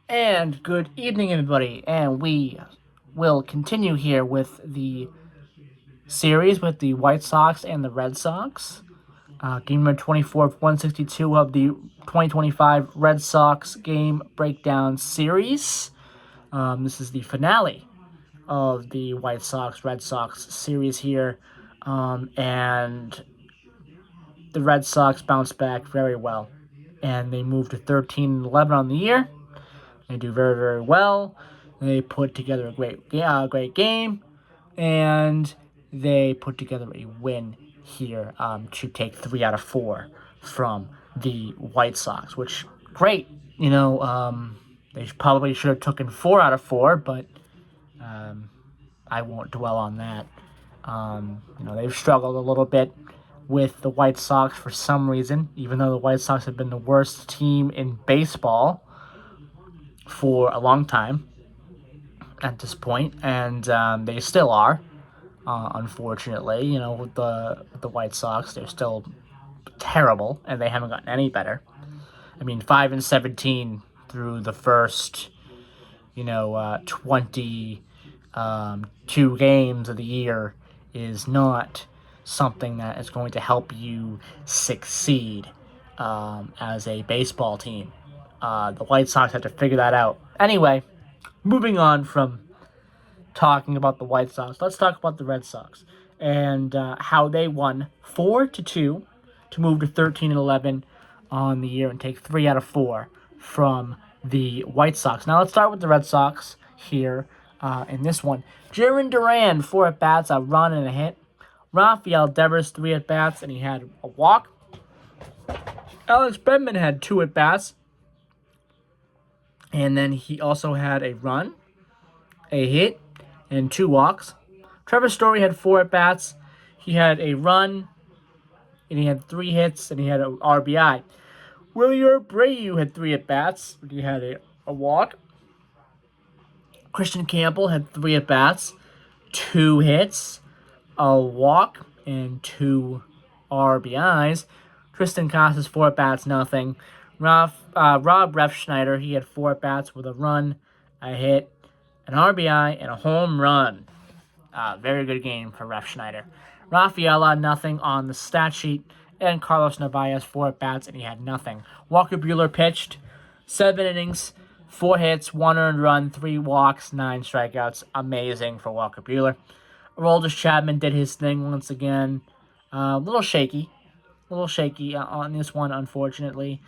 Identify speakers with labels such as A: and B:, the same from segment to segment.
A: And good evening, everybody. And we will continue here with the series with the White Sox and the Red Sox. Game number 24 of 162 of the 2025 Red Sox game breakdown series. This is the finale of the White Sox Red Sox series here. And the Red Sox bounced back very well. And they moved to 13-11 on the year. They do very, very well. They put together a great game, and they put together a win here to take 3 out of 4 from the White Sox, which great. They probably should have taken 4 out of 4, but I won't dwell on that. They've struggled a little bit with the White Sox for some reason, even though the White Sox have been the worst team in baseball for a long time at this point, and they still are. Unfortunately, with the White Sox, they're still terrible, and they haven't gotten any better. I mean, 5-17 through the first, 22 games of the year is not something that is going to help you succeed as a baseball team. The White Sox have to figure that out. Anyway, moving on from talking about the White Sox, let's talk about the Red Sox and how they won 4-2 to move to 13-11 on the year and take 3 out of 4 from the White Sox. Now let's start with the Red Sox here in this one. Jarren Duran, 4 at bats, a run and a hit. Rafael Devers, 3 at bats, and he had a walk. Alex Bregman had 2 at bats, and then he also had a run, a hit, and 2 walks. Trevor Story had 4 at bats. He had a run, and he had 3 hits, and he had an RBI. Willie Abreu had 3 at bats, but he had a walk. Christian Campbell had 3 at bats, 2 hits, a walk, and 2 RBIs. Tristan Casas, 4 at bats, nothing. Rob Refsnyder, he had 4 at bats with a run, a hit, an RBI, and a home run. Very good game for Refsnyder. Rafaela, nothing on the stat sheet. And Carlos Narvaez, 4 at bats, and he had nothing. Walker Buehler pitched 7 innings, 4 hits, 1 earned run, 3 walks, 9 strikeouts. Amazing for Walker Buehler. Aroldis Chapman did his thing once again. A little shaky on this one, unfortunately,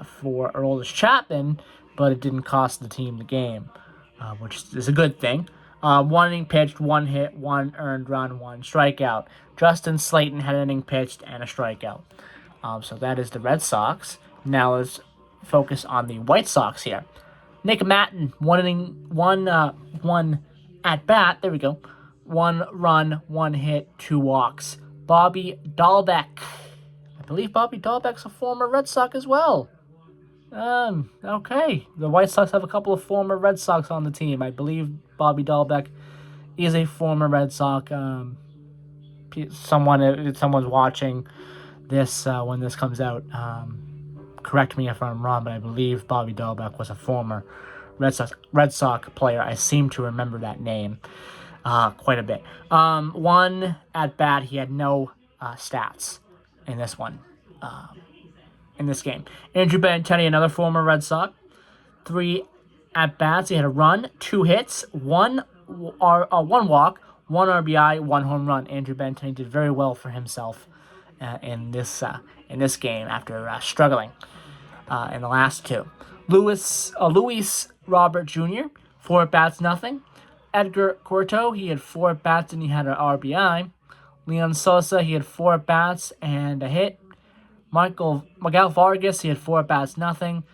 A: for Aroldis Chapman, but it didn't cost the team the game, which is a good thing. 1 inning pitched, 1 hit, 1 earned run, 1 strikeout. Justin Slayton had an inning pitched and a strikeout. So that is the Red Sox. Now let's focus on the White Sox here. Nick Matton, 1 inning, 1 at bat. There we go. 1 run, 1 hit, 2 walks. Bobby Dahlbeck. I believe Bobby Dahlbeck's a former Red Sox as well. Okay. The White Sox have a couple of former Red Sox on the team. I believe Bobby Dahlbeck is a former Red Sox. Someone's watching this when this comes out. Correct me if I'm wrong, but I believe Bobby Dahlbeck was a former Red Sox player. I seem to remember that name quite a bit. 1 at bat, he had no stats in this one. In this game, Andrew Benintendi, another former Red Sox, 3 at bats. He had a run, 2 hits, 1 walk, 1 RBI, 1 home run. Andrew Benintendi did very well for himself in this game after struggling in the last 2. Luis Robert Jr., 4 at bats, nothing. Edgar Corto, he had 4 at bats and he had an RBI. Leon Sosa, he had 4 at bats and a hit. Miguel Vargas, he had 4 at bats, nothing.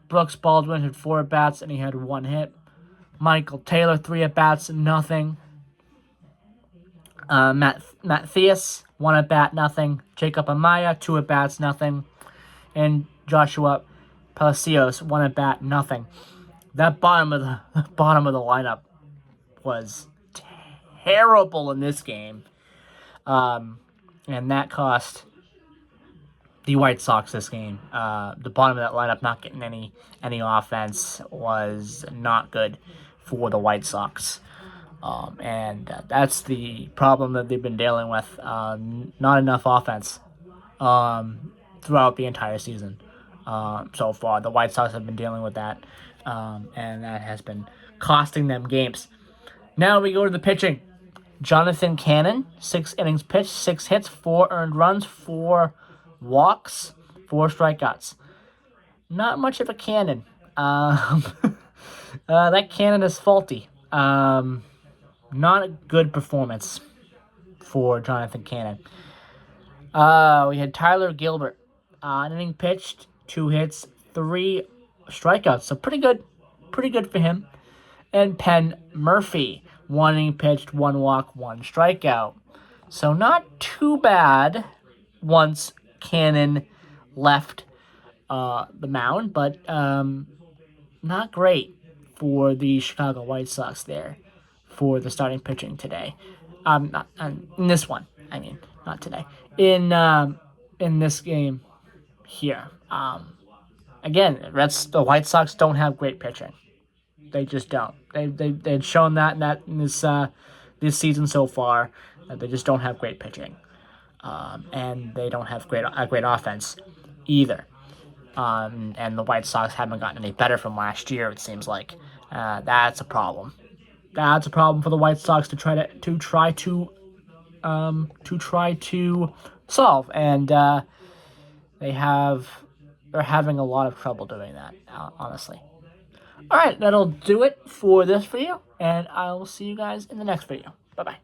A: Brooks Baldwin had 4 at bats and he had 1 hit. Michael Taylor, 3 at bats, nothing. Matthias, 1 at bat, nothing. Jacob Amaya, 2 at bats, nothing. And Joshua Palacios, 1 at bat, nothing. That bottom of the lineup was terrible in this game, and that cost the White Sox this game. The bottom of that lineup not getting any offense was not good for the White Sox. And that's the problem that they've been dealing with. Not enough offense throughout the entire season. So far, the White Sox have been dealing with that, and that has been costing them games. Now we go to the pitching. Jonathan Cannon, 6 innings pitched, 6 hits, 4 earned runs, 4 walks, 4 strikeouts. Not much of a cannon. That cannon is faulty. Not a good performance for Jonathan Cannon. We had Tyler Gilbert, an inning pitched, 2 hits, 3 strikeouts. So pretty good for him. And Penn Murphy, 1 inning pitched, 1 walk, 1 strikeout. So not too bad once Cannon left the mound, but not great for the Chicago White Sox there for the starting pitching today. Not in this one. I mean, not today. In this game here. Again, the White Sox don't have great pitching. They just don't. They've shown that in this season so far that they just don't have great pitching, and they don't have great offense either. And the White Sox haven't gotten any better from last year. It seems like that's a problem. That's a problem for the White Sox to try to solve, and they're having a lot of trouble doing that. Honestly. All right, that'll do it for this video, and I will see you guys in the next video. Bye-bye.